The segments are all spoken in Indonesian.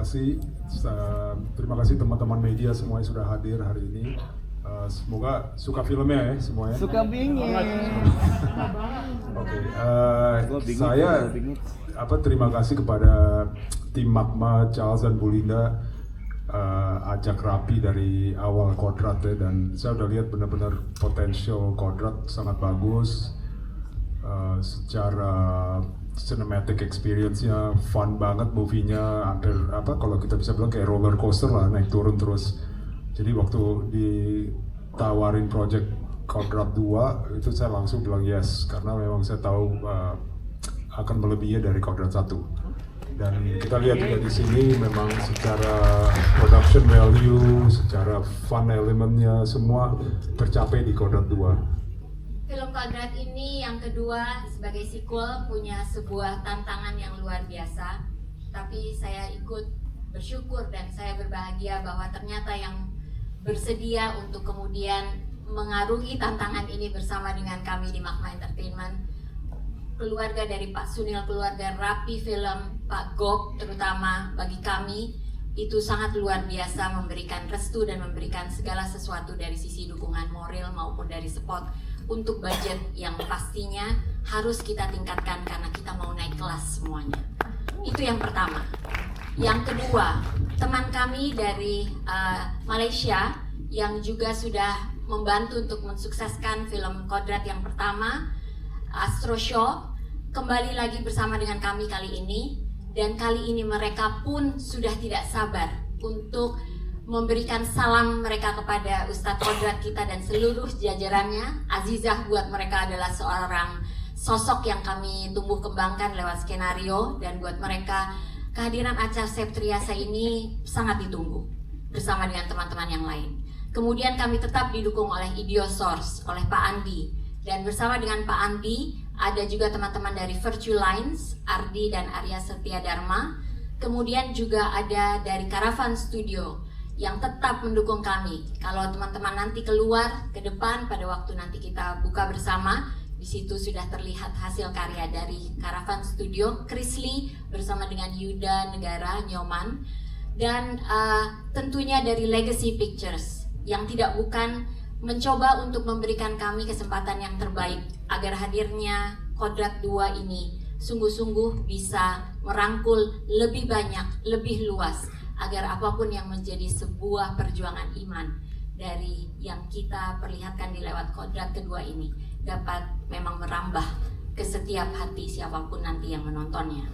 kasih. Terima kasih teman-teman media semuanya sudah hadir hari ini. Semoga suka filmnya ya semuanya. Suka bingit. Oke, saya terima kasih kepada tim Magma, Charles dan Bulinda, ajak Rapi dari awal Kodrat ya, dan saya udah lihat benar-benar potensial Kodrat sangat bagus. Secara cinematic experience-nya fun banget, movie-nya hampir kalau kita bisa bilang kayak roller coaster lah, naik turun terus. Jadi waktu ditawarin project Kodrat 2 itu saya langsung bilang yes, karena memang saya tahu akan melebihi dari Kodrat 1. Dan kita lihat juga di sini memang secara production value, secara fun elemennya semua tercapai di Kodrat 2. Film Kodrat ini yang kedua sebagai sequel punya sebuah tantangan yang luar biasa. Tapi saya ikut bersyukur dan saya berbahagia bahwa ternyata yang bersedia untuk kemudian mengarungi tantangan ini bersama dengan kami di Magma Entertainment, keluarga dari Pak Sunil, keluarga Rapi Film, Pak Gop terutama bagi kami itu sangat luar biasa, memberikan restu dan memberikan segala sesuatu dari sisi dukungan moral maupun dari support untuk budget yang pastinya harus kita tingkatkan karena kita mau naik kelas semuanya. Itu yang pertama. Yang kedua, teman kami dari Malaysia yang juga sudah membantu untuk mensukseskan film Kodrat yang pertama, Astro Show, kembali lagi bersama dengan kami kali ini. Dan kali ini mereka pun sudah tidak sabar untuk memberikan salam mereka kepada Ustadz Kodrat kita dan seluruh jajarannya. Azizah buat mereka adalah seorang sosok yang kami tumbuh kembangkan lewat skenario, dan buat mereka kehadiran Acha Septriasa ini sangat ditunggu bersama dengan teman-teman yang lain. Kemudian kami tetap didukung oleh Idiosource, oleh Pak Andi, dan bersama dengan Pak Andi ada juga teman-teman dari Virtue Lines, Ardi dan Arya Setia Dharma. Kemudian juga ada dari Caravan Studio yang tetap mendukung kami. Kalau teman-teman nanti keluar ke depan pada waktu nanti kita buka bersama, di situ sudah terlihat hasil karya dari Caravan Studio, Chris Lee bersama dengan Yuda Negara Nyoman, dan tentunya dari Legacy Pictures yang tidak bukan mencoba untuk memberikan kami kesempatan yang terbaik agar hadirnya Kodrat 2 ini sungguh-sungguh bisa merangkul lebih banyak, lebih luas, agar apapun yang menjadi sebuah perjuangan iman dari yang kita perlihatkan di lewat Kodrat kedua ini dapat memang merambah ke setiap hati siapapun nanti yang menontonnya.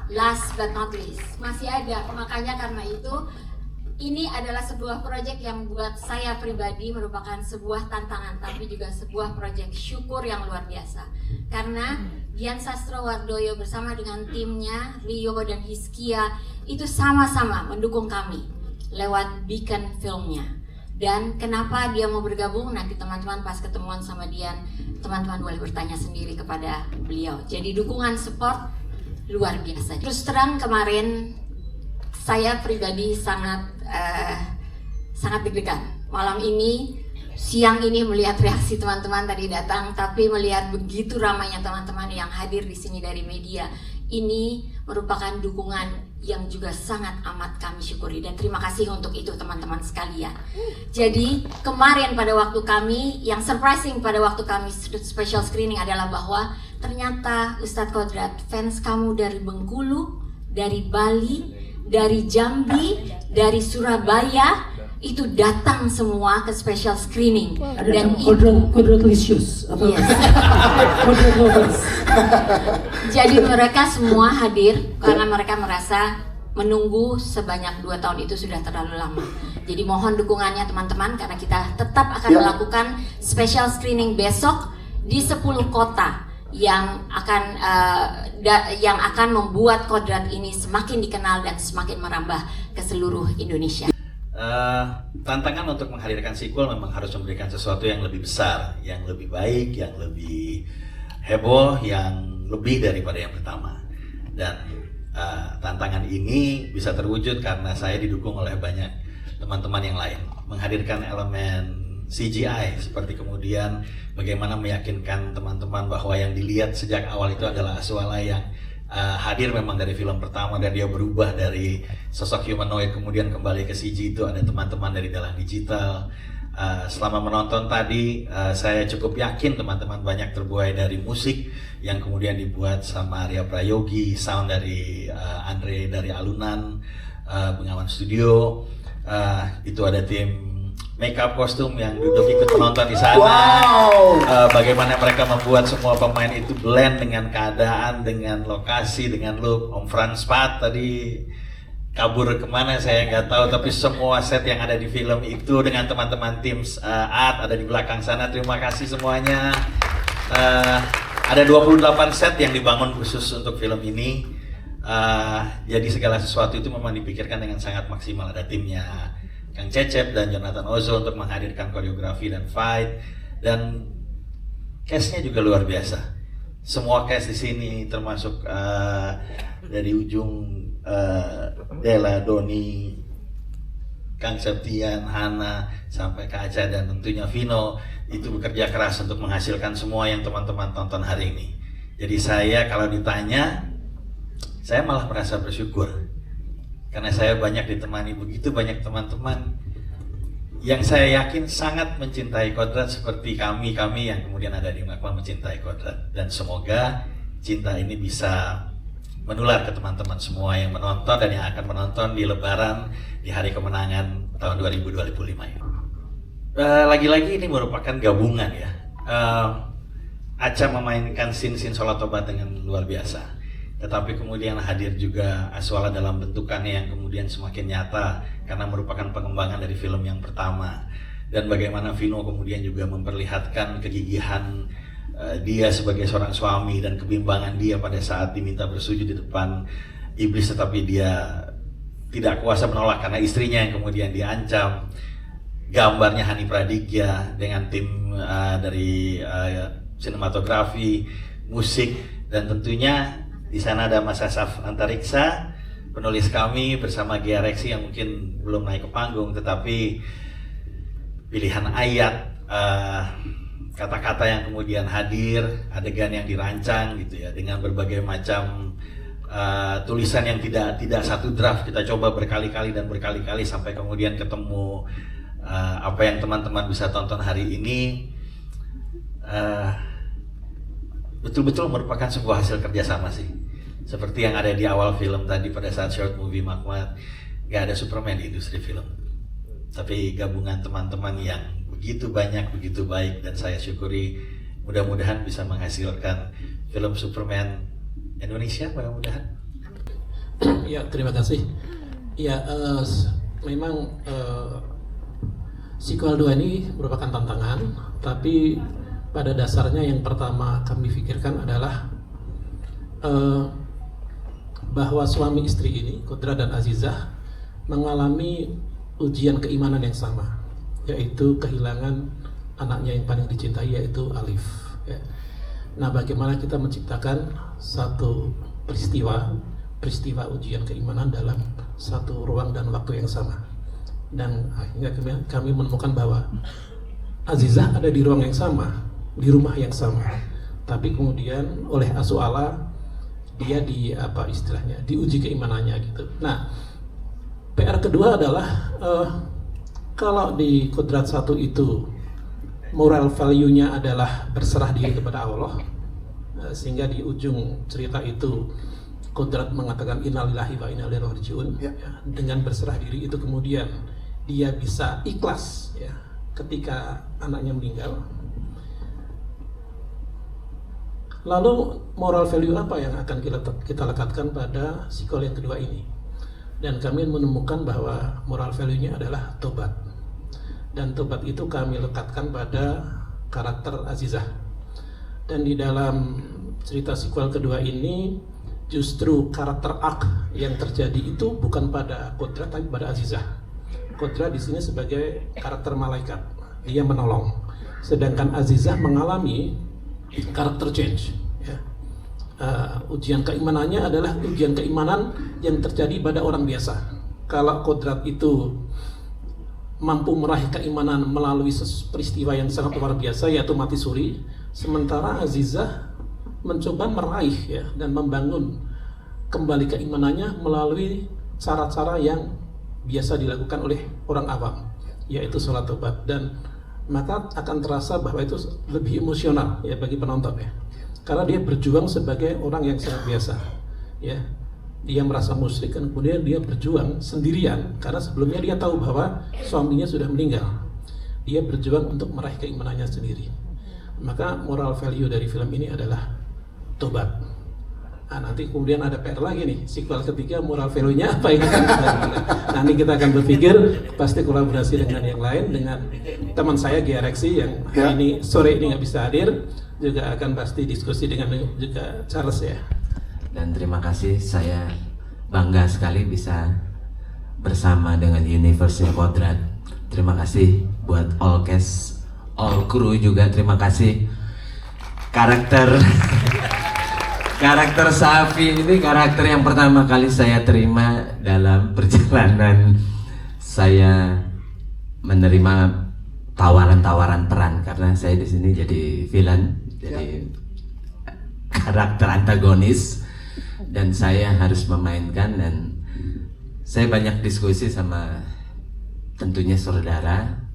Last but not least, masih ada, makanya karena itu ini adalah sebuah proyek yang buat saya pribadi merupakan sebuah tantangan, tapi juga sebuah proyek syukur yang luar biasa. Karena Dian Sastrowardoyo bersama dengan timnya, Rio dan Hiskia, itu sama-sama mendukung kami lewat Beacon Filmnya. Dan kenapa dia mau bergabung, nanti teman-teman pas ketemuan sama Dian, teman-teman boleh bertanya sendiri kepada beliau. Jadi dukungan support luar biasa. Terus terang kemarin saya pribadi sangat deg-degan. Malam ini, siang ini melihat reaksi teman-teman tadi datang, tapi melihat begitu ramainya teman-teman yang hadir di sini dari media, ini merupakan dukungan yang juga sangat amat kami syukuri, dan terima kasih untuk itu teman-teman sekalian. Jadi kemarin pada waktu kami, yang surprising pada waktu kami special screening adalah bahwa ternyata Ustadz Kodrat, fans kamu dari Bengkulu, dari Bali, dari Jambi, dari Surabaya, itu datang semua ke special screening. Dan Kodratlicious atau yes. Kodratlovers. Jadi mereka semua hadir karena mereka merasa menunggu sebanyak 2 tahun itu sudah terlalu lama. Jadi mohon dukungannya teman-teman, karena kita tetap akan melakukan special screening besok di 10 kota yang akan membuat Kodrat ini semakin dikenal dan semakin merambah ke seluruh Indonesia. Tantangan untuk menghadirkan sequel memang harus memberikan sesuatu yang lebih besar, yang lebih baik, yang lebih heboh, yang lebih daripada yang pertama. Dan tantangan ini bisa terwujud karena saya didukung oleh banyak teman-teman yang lain. Menghadirkan elemen CGI, seperti kemudian bagaimana meyakinkan teman-teman bahwa yang dilihat sejak awal itu adalah Aswala yang hadir memang dari film pertama dan dia berubah dari sosok humanoid kemudian kembali ke CG. Itu ada teman-teman dari Dalang Digital. Selama menonton tadi saya cukup yakin teman-teman banyak terbuai dari musik yang kemudian dibuat sama Arya Prayogi, sound dari Andre dari Alunan, Bengawan Studio. Itu ada tim makeup kostum yang duduk ikut menonton di sana. Wow. Bagaimana mereka membuat semua pemain itu blend dengan keadaan, dengan lokasi, dengan look. Om Frans Pat tadi kabur kemana saya nggak tahu, tapi semua set yang ada di film itu dengan teman-teman tim art ada di belakang sana. Terima kasih semuanya. Ada 28 set yang dibangun khusus untuk film ini. Jadi segala sesuatu itu memang dipikirkan dengan sangat maksimal. Ada timnya Kang Cecep dan Jonathan Ozo untuk menghadirkan koreografi dan fight, dan cast-nya juga luar biasa. Semua cast di sini termasuk dari ujung Della, Doni, Kang Septian, Hana, sampai ke Aca dan tentunya Vino itu bekerja keras untuk menghasilkan semua yang teman-teman tonton hari ini. Jadi saya kalau ditanya, saya malah merasa bersyukur karena saya banyak ditemani begitu banyak teman-teman yang saya yakin sangat mencintai Kodrat seperti kami yang kemudian ada di Magma mencintai Kodrat. Dan semoga cinta ini bisa menular ke teman-teman semua yang menonton dan yang akan menonton di Lebaran di hari kemenangan tahun 2025 ini. Lagi-lagi ini merupakan gabungan ya. Aca memainkan scene-scene sholat tobat dengan luar biasa, tetapi kemudian hadir juga Aswala dalam bentukannya yang kemudian semakin nyata karena merupakan pengembangan dari film yang pertama. Dan bagaimana Vino kemudian juga memperlihatkan kegigihan dia sebagai seorang suami dan kebimbangan dia pada saat diminta bersujud di depan iblis, tetapi dia tidak kuasa menolak karena istrinya yang kemudian diancam. Gambarnya Hani Pradigya dengan tim dari sinematografi, musik, dan tentunya di sana ada Mas Asaf Antariksa, penulis kami bersama Gia Reksi yang mungkin belum naik ke panggung, tetapi pilihan ayat, kata-kata yang kemudian hadir, adegan yang dirancang gitu ya, dengan berbagai macam tulisan yang tidak satu draft, kita coba berkali-kali dan berkali-kali sampai kemudian ketemu apa yang teman-teman bisa tonton hari ini. Betul-betul merupakan sebuah hasil kerjasama sih. Seperti yang ada di awal film tadi pada saat short movie Makmat, gak ada Superman di industri film, tapi gabungan teman-teman yang begitu banyak, begitu baik, dan saya syukuri mudah-mudahan bisa menghasilkan film Superman Indonesia mudah-mudahan. Ya, terima kasih. Ya, memang sequel 2 ini merupakan tantangan, tapi pada dasarnya yang pertama kami pikirkan adalah bahwa suami istri ini, Kodrat dan Azizah, mengalami ujian keimanan yang sama, yaitu kehilangan anaknya yang paling dicintai, yaitu Alif. Ya. Nah, bagaimana kita menciptakan satu peristiwa ujian keimanan dalam satu ruang dan waktu yang sama. Dan akhirnya kami menemukan bahwa Azizah ada di ruang yang sama, di rumah yang sama, tapi kemudian oleh Aswala dia diuji keimanannya gitu. Nah, PR kedua adalah kalau di Kodrat 1 itu moral value-nya adalah berserah diri kepada Allah, sehingga di ujung cerita itu Kodrat mengatakan innalillahi wa inna ilaihi raji'un. Ya, dengan berserah diri itu kemudian dia bisa ikhlas ya ketika anaknya meninggal. Lalu moral value apa yang akan kita lekatkan pada sequel yang kedua ini? Dan kami menemukan bahwa moral value-nya adalah tobat. Dan tobat itu kami lekatkan pada karakter Azizah. Dan di dalam cerita sequel kedua ini justru karakter arc yang terjadi itu bukan pada Kodrat tapi pada Azizah. Kodrat di sini sebagai karakter malaikat, dia menolong. Sedangkan Azizah mengalami karakter change. Ya. Ujian keimanannya adalah ujian keimanan yang terjadi pada orang biasa. Kalau Kodrat itu mampu meraih keimanan melalui peristiwa yang sangat luar biasa, yaitu mati suri, sementara Azizah mencoba meraih ya dan membangun kembali keimanannya melalui cara-cara yang biasa dilakukan oleh orang awam, yaitu sholat tobat. Dan maka akan terasa bahwa itu lebih emosional ya bagi penonton ya, karena dia berjuang sebagai orang yang sangat biasa ya. Dia merasa musyrik, dan kemudian dia berjuang sendirian karena sebelumnya dia tahu bahwa suaminya sudah meninggal. Dia berjuang untuk meraih keimanannya sendiri. Maka moral value dari film ini adalah tobat. Nah, nanti kemudian ada PR lagi nih, sequel ketiga moral value-nya apa ini? Nanti kita akan berpikir, pasti kolaborasi dengan yang lain, dengan teman saya GRXI yang hari ini sore ini nggak bisa hadir, juga akan pasti diskusi dengan juga Charles ya. Dan terima kasih, saya bangga sekali bisa bersama dengan Universe-nya Kodrat. Terima kasih buat all cast, all crew juga terima kasih. Karakter Safi ini karakter yang pertama kali saya terima dalam perjalanan saya menerima tawaran-tawaran peran, karena saya di sini jadi villain, jadi karakter antagonis. Dan saya harus memainkan, dan saya banyak diskusi sama tentunya saudara,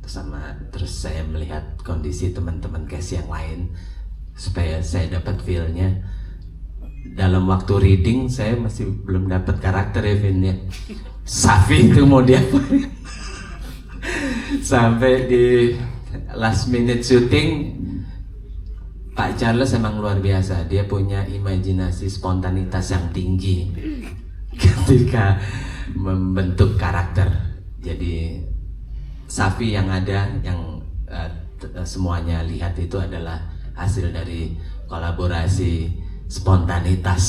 terus saya melihat kondisi teman-teman cast yang lain supaya saya dapat feel-nya. Dalam waktu reading saya masih belum dapat karakter ya, Vin ya. Safi itu mau diapain? Sampai di last minute syuting, Pak Charles emang luar biasa. Dia punya imajinasi spontanitas yang tinggi ketika membentuk karakter. Jadi Safi yang ada, yang semuanya lihat itu adalah hasil dari kolaborasi spontanitas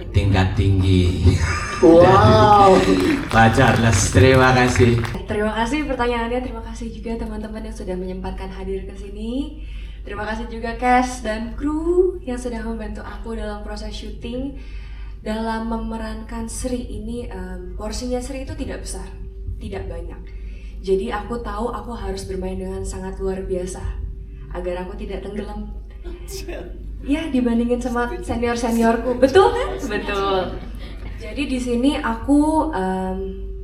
tingkat tinggi. Wow. Pak Charles, terima kasih. Terima kasih pertanyaannya, terima kasih juga teman-teman yang sudah menyempatkan hadir ke sini. Terima kasih juga cast dan kru yang sudah membantu aku dalam proses syuting. Dalam memerankan Sri ini, porsinya Sri itu tidak besar, tidak banyak. Jadi aku tahu aku harus bermain dengan sangat luar biasa agar aku tidak tenggelam. Ya, dibandingin sama senior-seniorku, betul kan? Betul. Jadi di sini aku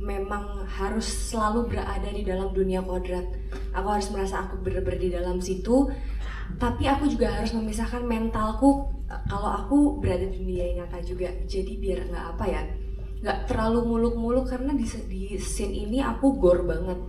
memang harus selalu berada di dalam dunia kodrat. Aku harus merasa aku benar-benar di dalam situ. Tapi aku juga harus memisahkan mentalku kalau aku berada di dunia yang nyata juga. Jadi biar nggak terlalu muluk-muluk, karena di scene ini aku gore banget,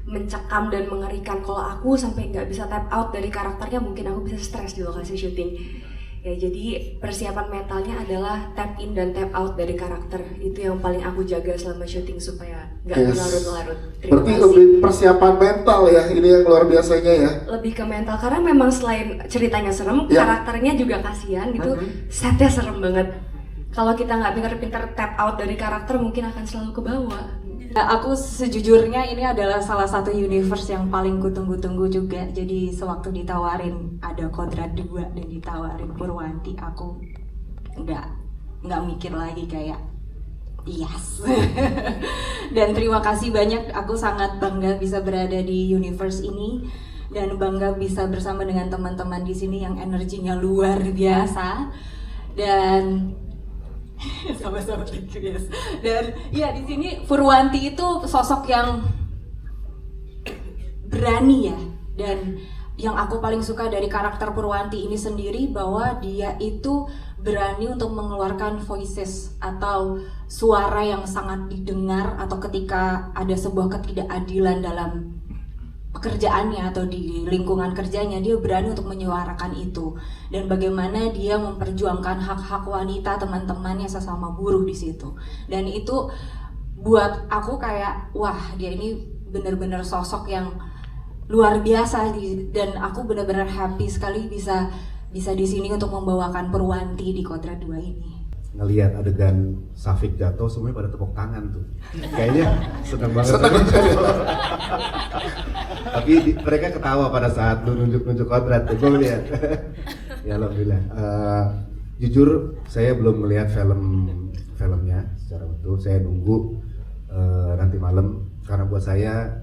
mencekam dan mengerikan. Kalau aku sampai nggak bisa tap out dari karakternya, mungkin aku bisa stres di lokasi syuting. Ya, jadi persiapan mentalnya adalah tap in dan tap out dari karakter. Itu yang paling aku jaga selama syuting supaya nggak berlarut-larut. Berarti lebih persiapan mental ya, ini yang luar biasanya ya. Lebih ke mental, karena memang selain ceritanya serem, karakternya juga kasihan gitu. Setnya serem banget. Kalau kita nggak pinter-pinter tap out dari karakter, mungkin akan selalu ke bawah. Aku sejujurnya ini adalah salah satu universe yang paling kutunggu-tunggu juga. Jadi sewaktu ditawarin ada Kodrat 2 dan ditawarin Purwanti, aku nggak mikir lagi, kayak yes. Dan terima kasih banyak, aku sangat bangga bisa berada di universe ini dan bangga bisa bersama dengan teman-teman di sini yang energinya luar biasa. Dan sama-sama yes. Dan ya di sini Purwanti itu sosok yang berani ya, dan yang aku paling suka dari karakter Purwanti ini sendiri bahwa dia itu berani untuk mengeluarkan voices atau suara yang sangat didengar, atau ketika ada sebuah ketidakadilan dalam pekerjaannya atau di lingkungan kerjanya, dia berani untuk menyuarakan itu. Dan bagaimana dia memperjuangkan hak-hak wanita teman-temannya sesama buruh di situ. Dan itu buat aku kayak, wah, dia ini benar-benar sosok yang luar biasa dan aku benar-benar happy sekali bisa di sini untuk membawakan Purwanti di Kodrat 2 ini. Ngelihat adegan Safik jatuh, semuanya pada tepuk tangan tuh. Kayaknya senang banget. Tapi mereka ketawa pada saat lu nunjuk-nunjuk Kodrat tuh, gue lihat. Ya alhamdulillah. Jujur saya belum melihat filmnya secara utuh. Saya nunggu nanti malam, karena buat saya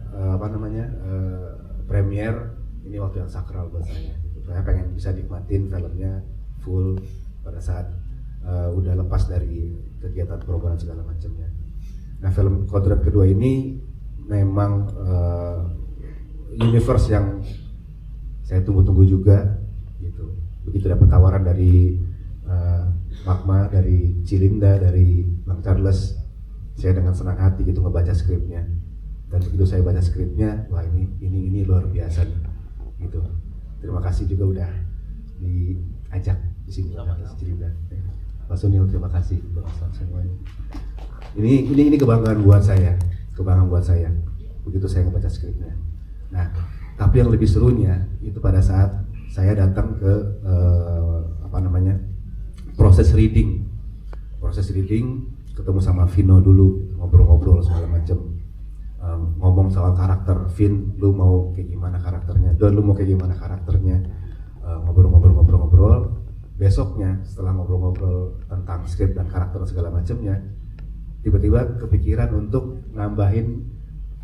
premier ini waktu yang sakral buat saya. Saya pengen bisa nikmatin filmnya full pada saat udah lepas dari kegiatan perubahan segala macamnya. Nah, film Kodrat kedua ini memang universe yang saya tunggu-tunggu juga gitu. Begitu dapat tawaran dari Magma, dari Cilinda, dari Bang Charles, saya dengan senang hati gitu ngebaca skripnya. Dan begitu saya baca skripnya, wah ini luar biasa nih, gitu. Terima kasih juga udah diajak di sini Cilinda. Pak Sunil, terima kasih semuanya. Ini kebanggaan buat saya, begitu saya ngebaca skripnya. Nah, tapi yang lebih serunya itu pada saat saya datang ke proses reading, ketemu sama Vino dulu, ngobrol-ngobrol segala macam, ngomong soal karakter. Vin, lu mau kayak gimana karakternya? Don, lu mau kayak gimana karakternya? Ngobrol-ngobrol. Besoknya setelah ngobrol-ngobrol tentang skrip dan karakter segala macamnya, tiba-tiba kepikiran untuk nambahin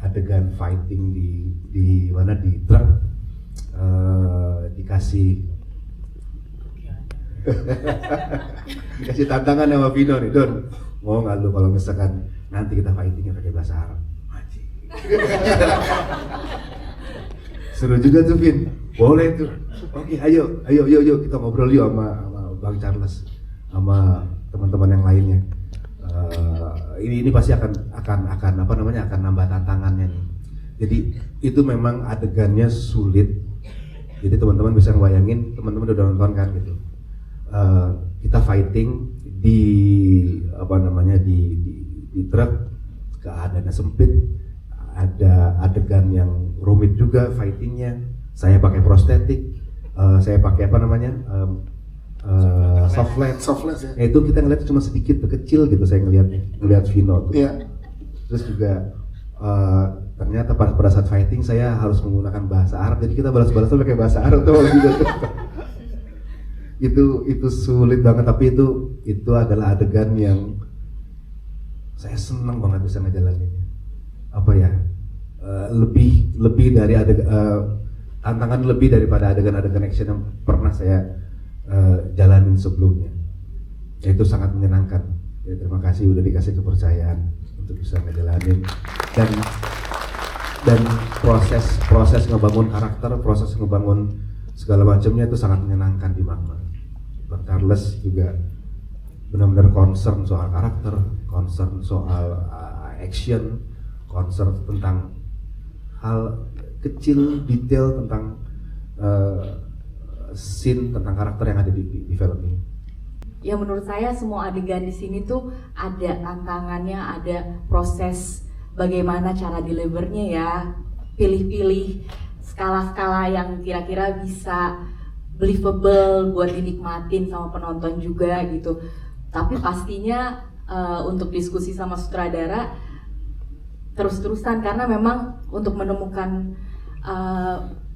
adegan fighting di mana di truk, dikasih tantangan sama Vino nih, Don, mau nggak lu kalau misalkan nanti kita fightingnya pakai bahasa Arab? Seru juga tuh, Vin. Boleh tuh. Oke, ayo kita ngobrol yuk sama Bang Charles, sama teman-teman yang lainnya. Ini pasti akan nambah tantangannya nih. Jadi itu memang adegannya sulit. Jadi teman-teman bisa ngebayangin, teman-teman udah nonton kan gitu. Kita fighting di truk, keadaannya sempit, ada adegan yang rumit juga fightingnya. Saya pakai prostetik, saya pakai soft lens ya. Itu kita ngeliat cuma sedikit tuh, kecil gitu. Saya ngeliat Vino tuh. Yeah. Terus juga ternyata pada saat fighting saya harus menggunakan bahasa Arab, jadi kita balas-balasan pakai bahasa Arab tuh gitu. Itu sulit banget, tapi itu adalah adegan yang saya senang banget bisa ngejalaninnya. Lebih dari tantangan lebih daripada adegan-adegan action yang pernah saya jalanin sebelumnya. Itu sangat menyenangkan. Ya, terima kasih udah dikasih kepercayaan untuk bisa ngejalanin, dan proses ngebangun karakter, proses ngebangun segala macamnya itu sangat menyenangkan di Magma. Bang Charles juga benar-benar concern soal karakter, concern soal action, concern tentang hal kecil, detail tentang scene, tentang karakter yang ada di film ini. Ya, menurut saya semua adegan di sini tuh ada tantangannya, ada proses bagaimana cara delivernya ya, pilih-pilih skala-skala yang kira-kira bisa believable buat dinikmatin sama penonton juga gitu. Tapi pastinya untuk diskusi sama sutradara terus-terusan, karena memang untuk menemukan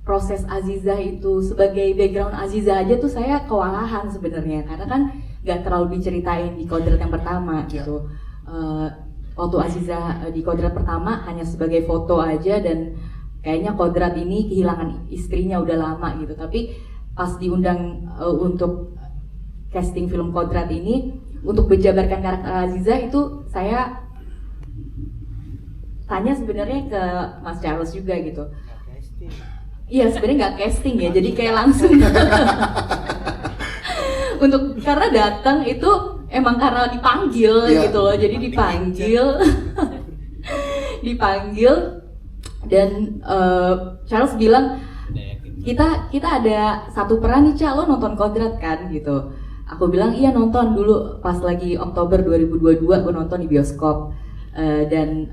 proses Azizah itu, sebagai background Azizah aja tuh saya kewalahan sebenarnya, karena kan gak terlalu diceritain di Kodrat yang pertama gitu. Waktu Azizah di Kodrat pertama hanya sebagai foto aja, dan kayaknya Kodrat ini kehilangan istrinya udah lama gitu. Tapi pas diundang untuk casting film Kodrat ini, untuk menjabarkan karakter Azizah itu saya tanya sebenarnya ke Mas Charles juga gitu. Iya, sebenarnya nggak casting ya, jadi kayak langsung karena datang itu emang karena dipanggil gitu loh, jadi dipanggil dan Charles bilang kita ada satu peran nih, Ca, lo nonton Kodrat kan gitu. Aku bilang iya, nonton dulu pas lagi Oktober 2022 gue nonton di bioskop, dan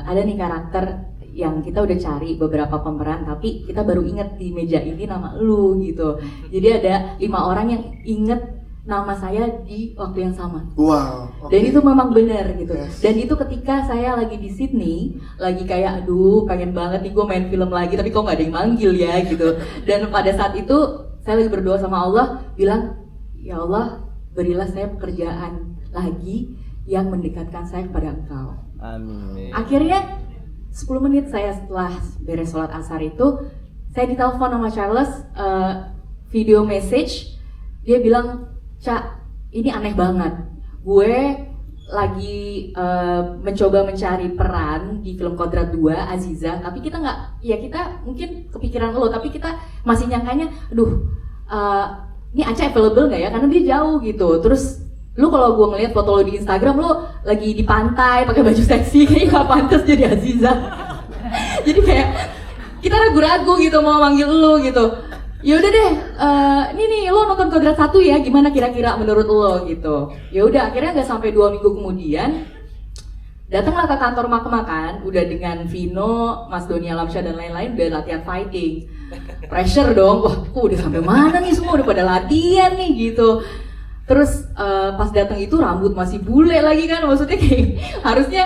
ada nih karakter yang kita udah cari beberapa pemeran, tapi kita baru inget di meja ini nama lu gitu. Jadi ada 5 orang yang inget nama saya di waktu yang sama. Wow. Okay. Dan itu memang benar gitu. Yes. Dan itu ketika saya lagi di Sydney, lagi kayak aduh pengen banget nih gue main film lagi, tapi kok nggak ada yang manggil ya gitu. Dan pada saat itu saya lagi berdoa sama Allah, bilang ya Allah, berilah saya pekerjaan lagi yang mendekatkan saya kepada Engkau. Amin. Akhirnya 10 menit saya setelah beres sholat asar itu, saya ditelepon sama Charles, video message. Dia bilang, Ca, ini aneh banget. Gue lagi mencoba mencari peran di film Kodrat 2 Aziza, tapi kita nggak, ya kita mungkin kepikiran lo, tapi kita masih nyangkanya, aduh ini Aca available nggak ya, karena dia jauh gitu. Terus lu kalau gue ngeliat foto lo di Instagram, lo lagi di pantai pakai baju seksi, kayaknya nggak pantas jadi Aziza. Jadi kayak kita ragu-ragu gitu mau manggil lo gitu. Ya udah deh, ini nih lo nonton Kodrat 1 ya, gimana kira-kira menurut lo gitu. Ya udah, akhirnya nggak sampai 2 minggu kemudian datanglah ke kantor makan, udah dengan Vino, Mas Doni Alamsyah dan lain-lain, udah latihan fighting. Pressure dong, wah kok udah sampai mana nih semua, udah pada latihan nih gitu. Terus pas datang itu rambut masih bule lagi kan, maksudnya kayak harusnya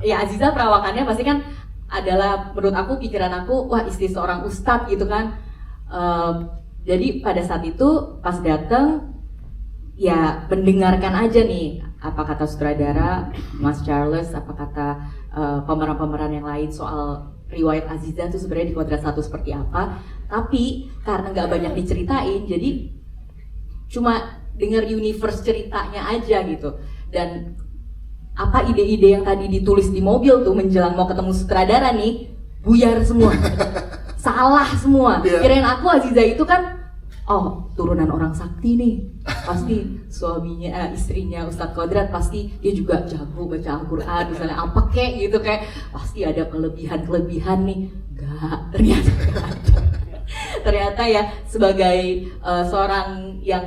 ya Aziza perawakannya pasti kan adalah, menurut aku, pikiran aku, wah istri seorang ustadz gitu kan. Jadi pada saat itu pas datang ya mendengarkan aja nih apa kata sutradara Mas Charles, apa kata pemeran-pemeran yang lain soal riwayat Aziza itu sebenarnya di Kodrat 1 seperti apa. Tapi karena nggak banyak diceritain, jadi cuma dengar universe ceritanya aja gitu. Dan apa ide-ide yang tadi ditulis di mobil tuh menjelang mau ketemu sutradara nih, buyar semua. Salah semua. Kirain aku Aziza itu kan, oh turunan orang sakti nih, pasti suaminya, istrinya Ustadz Kodrat, pasti dia juga jago baca Al-Quran misalnya, apa kek gitu, kayak pasti ada kelebihan nih. Enggak, ternyata enggak ada. Ternyata ya sebagai seorang yang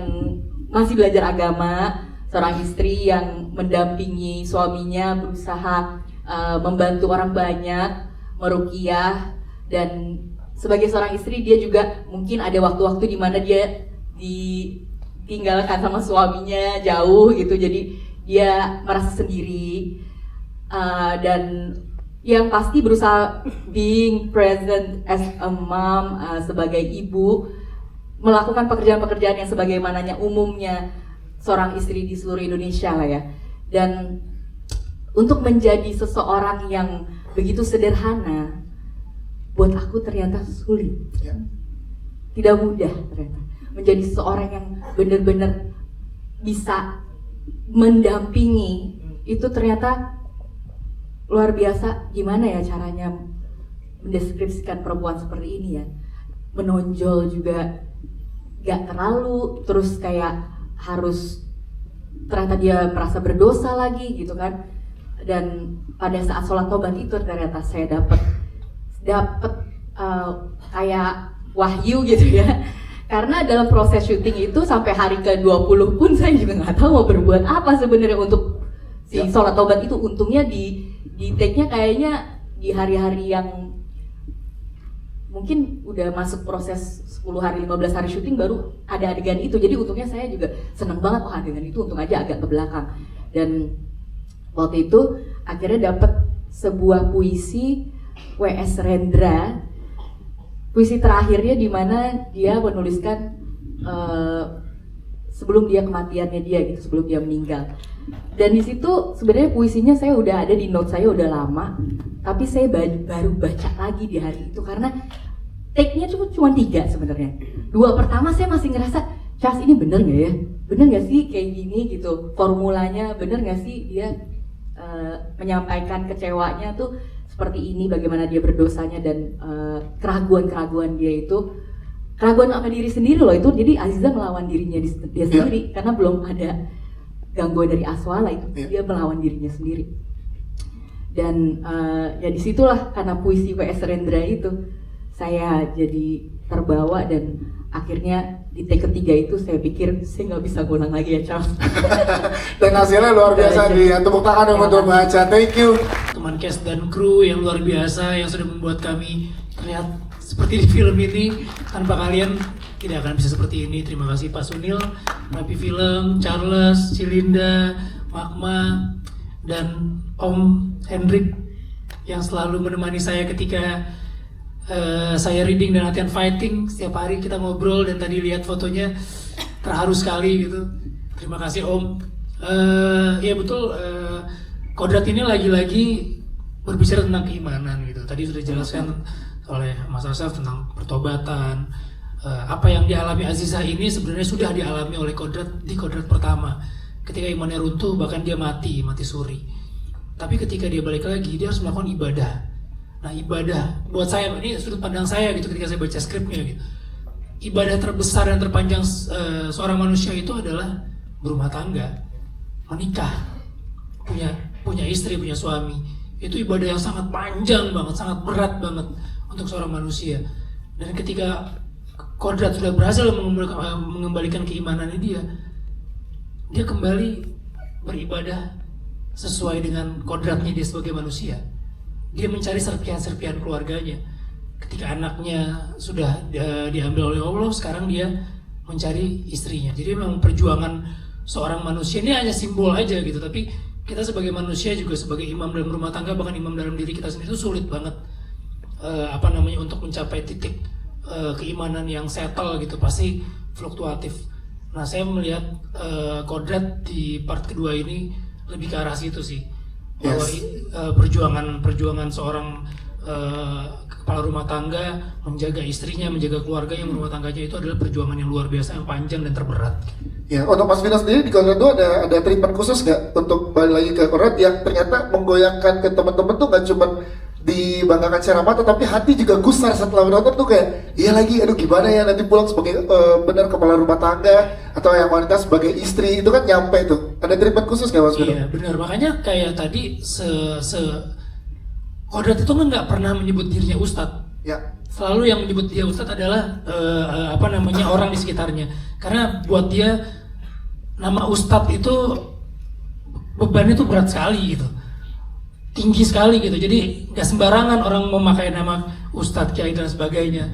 masih belajar agama, seorang istri yang mendampingi suaminya berusaha membantu orang banyak, meruqyah, dan sebagai seorang istri dia juga mungkin ada waktu-waktu di mana dia ditinggalkan sama suaminya jauh gitu, jadi dia merasa sendiri, dan yang pasti berusaha being present as a mom, sebagai ibu, melakukan pekerjaan-pekerjaan yang sebagaimananya umumnya seorang istri di seluruh Indonesia lah ya. Dan untuk menjadi seseorang yang begitu sederhana, buat aku ternyata sulit. Tidak mudah ternyata. Menjadi seseorang yang benar-benar bisa mendampingi, itu ternyata luar biasa. Gimana ya caranya mendeskripsikan perempuan seperti ini ya. Menonjol juga gak terlalu, terus kayak harus, ternyata dia merasa berdosa lagi gitu kan. Dan pada saat sholat tobat itu ternyata saya dapat kayak wahyu gitu ya. Karena dalam proses syuting itu sampai hari ke-20 pun saya juga nggak tahu mau berbuat apa sebenarnya untuk si sholat tobat itu. Untungnya di take-nya kayaknya di hari-hari yang mungkin udah masuk proses 10 hari, 15 hari syuting baru ada adegan itu. Jadi untungnya saya juga seneng banget, oh adegan itu untung aja agak ke belakang. Dan waktu itu akhirnya dapat sebuah puisi W.S. Rendra, puisi terakhirnya di mana dia menuliskan sebelum dia kematiannya dia gitu, sebelum dia meninggal. Dan di situ sebenarnya puisinya saya udah ada di note saya udah lama, tapi saya baru baca lagi di hari itu karena take-nya cuma 3 sebenarnya. 2 pertama saya masih ngerasa, Cas ini bener nggak ya? Bener nggak sih kayak gini gitu? Formulanya bener nggak sih dia menyampaikan kecewanya tuh seperti ini, bagaimana dia berdosanya dan keraguan-keraguan dia itu, keraguan sama diri sendiri loh itu. Jadi Aziza melawan dirinya dia sendiri karena belum ada gangguan dari Aswala itu, dia melawan dirinya sendiri. Dan ya disitulah karena puisi W.S. Rendra itu saya jadi terbawa, dan akhirnya di take ketiga itu saya pikir saya nggak bisa ngulang lagi ya Charles. Dan hasilnya luar biasa nih, tepuk tangan yang untuk baca, thank you. Teman cast dan kru yang luar biasa yang sudah membuat kami terlihat seperti di film ini. Tanpa kalian tidak akan bisa seperti ini. Terima kasih Pak Sunil, Rapi Film, Charles, Cilinda, Magma, dan Om Hendrik yang selalu menemani saya ketika saya reading dan latihan fighting. Setiap hari kita ngobrol, dan tadi lihat fotonya terharu sekali gitu. Terima kasih Om. Ya betul, Kodrat ini lagi-lagi berbicara tentang keimanan gitu. Tadi sudah dijelaskan oleh Mas Asaf tentang pertobatan, apa yang dialami Azizah ini sebenarnya sudah dialami oleh Kodrat di Kodrat pertama. Ketika imannya runtuh, bahkan dia mati suri. Tapi ketika dia balik lagi, dia harus melakukan ibadah. Nah, ibadah buat saya, ini sudut pandang saya gitu ketika saya baca skripnya gitu. Ibadah terbesar dan terpanjang seorang manusia itu adalah berumah tangga, menikah, punya istri, punya suami. Itu ibadah yang sangat panjang banget, sangat berat banget untuk seorang manusia. Dan ketika Kodrat sudah berhasil mengembalikan keimanannya dia kembali beribadah sesuai dengan kodratnya dia sebagai manusia. Dia mencari serpihan-serpihan keluarganya. Ketika anaknya sudah diambil oleh Allah, sekarang dia mencari istrinya. Jadi memang perjuangan seorang manusia ini hanya simbol aja gitu, tapi kita sebagai manusia juga sebagai imam dalam rumah tangga, bahkan imam dalam diri kita sendiri itu sulit banget untuk mencapai titik keimanan yang settle gitu, pasti fluktuatif. Nah, saya melihat Kodrat di part kedua ini lebih ke arah situ sih, bahwa perjuangan seorang kepala rumah tangga menjaga istrinya, menjaga keluarganya, rumah tangganya itu adalah perjuangan yang luar biasa, yang panjang dan terberat. Ya, untuk Mas Vino sendiri di Kodrat 2 ada treatment khusus nggak untuk balik lagi ke Kodrat yang ternyata menggoyangkan ke teman-teman tuh nggak cuma dibanggakan secara mata, tapi hati juga gusar setelah menonton tuh kayak iya lagi, aduh gimana ya nanti pulang sebagai benar kepala rumah tangga atau yang wanita sebagai istri itu kan nyampe tuh. Ada treatment khusus nggak Mas Vino? Iya benar, makanya kayak tadi Kodrat itu kan nggak pernah menyebut dirinya ustadz. Ya. Selalu yang menyebut dia ustadz adalah orang di sekitarnya. Karena buat dia nama ustadz itu bebannya tuh berat sekali gitu, tinggi sekali gitu. Jadi nggak sembarangan orang memakai nama ustadz, kiai dan sebagainya.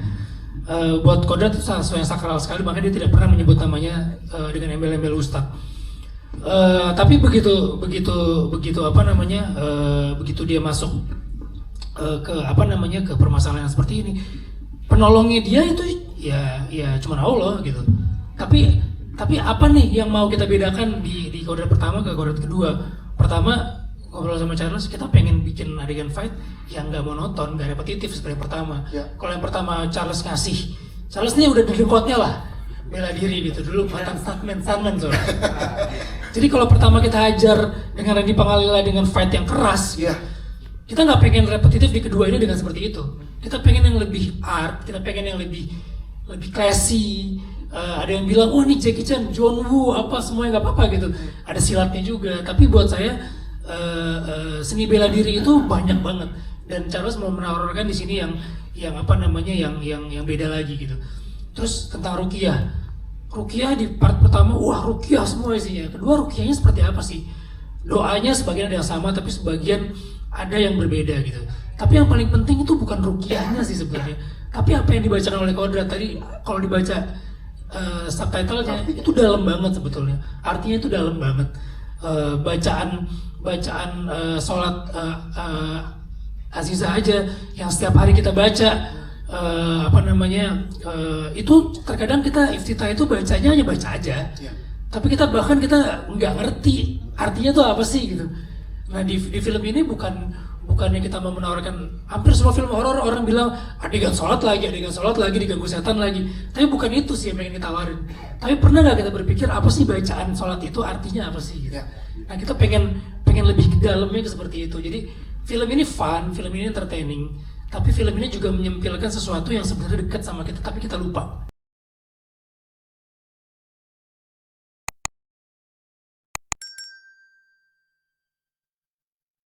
Buat Kodrat itu sesuatu yang sakral sekali, makanya dia tidak pernah menyebut namanya dengan embel-embel ustadz. Tapi begitu dia masuk ke permasalahan seperti ini, penolongnya dia itu ya cuma Allah gitu. Tapi apa nih yang mau kita bedakan di Kodrat pertama ke Kodrat kedua? Pertama, ngobrol sama Charles, kita pengen bikin adegan fight yang nggak monoton, nggak repetitif seperti yang pertama. Kalau yang pertama Charles ini udah dedengkotnya lah, bela diri gitu dulu, mantan stuntman soalnya. Jadi kalau pertama kita hajar dengan Randy Pangalila dengan fight yang keras, kita nggak pengen repetitif di kedua ini dengan seperti itu. Kita pengen yang lebih art, kita pengen yang lebih classy. Ada yang bilang, oh ini Jackie Chan, John Woo, apa semuanya nggak apa-apa gitu. Ada silatnya juga. Tapi buat saya seni bela diri itu banyak banget. Dan Charles mau menawarkan di sini yang beda lagi gitu. Terus tentang Ruqyah di part pertama, wah Ruqyah semua isinya. Kedua Ruqyahnya seperti apa sih? Doanya sebagian ada yang sama, tapi sebagian ada yang berbeda gitu. Tapi yang paling penting itu bukan Ruqyahnya sih sebenarnya, tapi apa yang dibacakan oleh Kodrat tadi. Kalau dibaca subtitlenya itu dalam banget sebetulnya, artinya itu dalam banget. Bacaan sholat Azizah aja yang setiap hari kita baca, itu terkadang kita iftitah itu bacanya hanya baca aja, tapi kita nggak ngerti artinya itu apa sih gitu. Nah di film ini bukannya kita mau menawarkan, hampir semua film horor orang bilang adegan sholat lagi diganggu setan lagi, tapi bukan itu sih yang pengen ditawarin. Tapi pernah nggak kita berpikir apa sih bacaan sholat itu artinya apa sih gitu? Nah kita pengen lebih ke dalamnya seperti itu. Jadi film ini fun, film ini entertaining, tapi film ini juga menyempilkan sesuatu yang sebenarnya dekat sama kita tapi kita lupa.